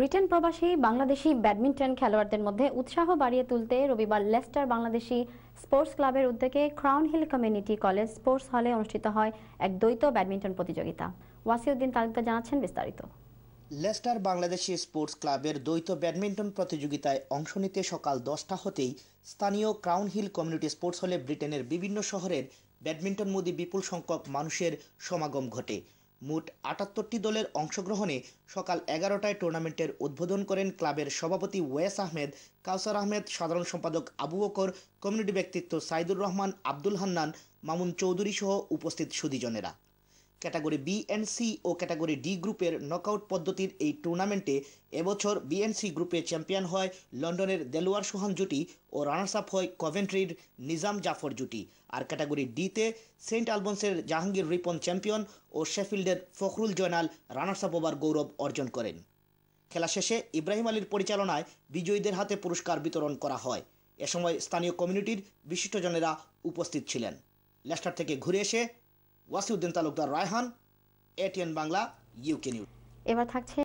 Britain প্রবাসী Bangladeshi badminton খেলোয়াড়দের মধ্যে উৎসাহ বাড়িয়ে তুলতে রবিবার লেস্টার বাংলাদেশি স্পোর্টস ক্লাবের উদ্যোগে Crown Hill Community College sports হলে অনুষ্ঠিত হয় এক দ্বৈত ব্যাডমিন্টন প্রতিযোগিতা। ওয়াসিউদ্দিন তালুকদার জানাচ্ছেন বিস্তারিত। লেস্টার বাংলাদেশি স্পোর্টস ক্লাবের দ্বৈত ব্যাডমিন্টন প্রতিযোগিতায় অংশ নিতে সকাল 10টা হতেই স্থানীয় ক্রাউন হিল কমিউনিটি স্পোর্টস হলে ব্রিটেনের বিভিন্ন শহরের ব্যাডমিন্টনমোদী বিপুল সংখ্যক মানুষের সমাগম ঘটে। মোট 78টি দলের অংশগ্রহণে সকাল 11টায় টুর্নামেন্টের উদ্বোধন করেন ক্লাবের সভাপতি ওয়েস আহমেদ, কাউসার আহমেদ, সাধারণ সম্পাদক আবু বকর, কমিউনিটি ব্যক্তিত্ব সাইদুর রহমান, আব্দুল হান্নান, মামুন চৌধুরী সহ উপস্থিত সুধীজনেরা। ক্যাটাগরি বি এন্ড সি ও ক্যাটাগরি ডি গ্রুপের নকআউট পদ্ধতির এই টুর্নামেন্টে এবছর বি এন্ড সি গ্রুপে চ্যাম্পিয়ন হয় লন্ডনের দেলোয়ার সোহান জুটি ও রানার্স আপ হয় কভেন্ট্রির নিজাম জাফর জুটি। আর ক্যাটাগরি ডিতে সেন্ট আলবন্সের জাহাঙ্গীর রিপন চ্যাম্পিয়ন ও শেফিল্ডের ফখরুল জয়নাল রানার্স আপ হবার গৌরব অর্জন করেন। খেলা শেষে ইব্রাহিম আলীর পরিচালনায় বিজয়ীদের হাতে পুরস্কার বিতরণ করা হয়। এ সময় স্থানীয় কমিউনিটির বিশিষ্টজনেরা উপস্থিত ছিলেন। লেস্টার থেকে ঘুরে এসে Wasiuddin Talukdar, Raihan, ATN Bangla, UK news. এবার থাকছে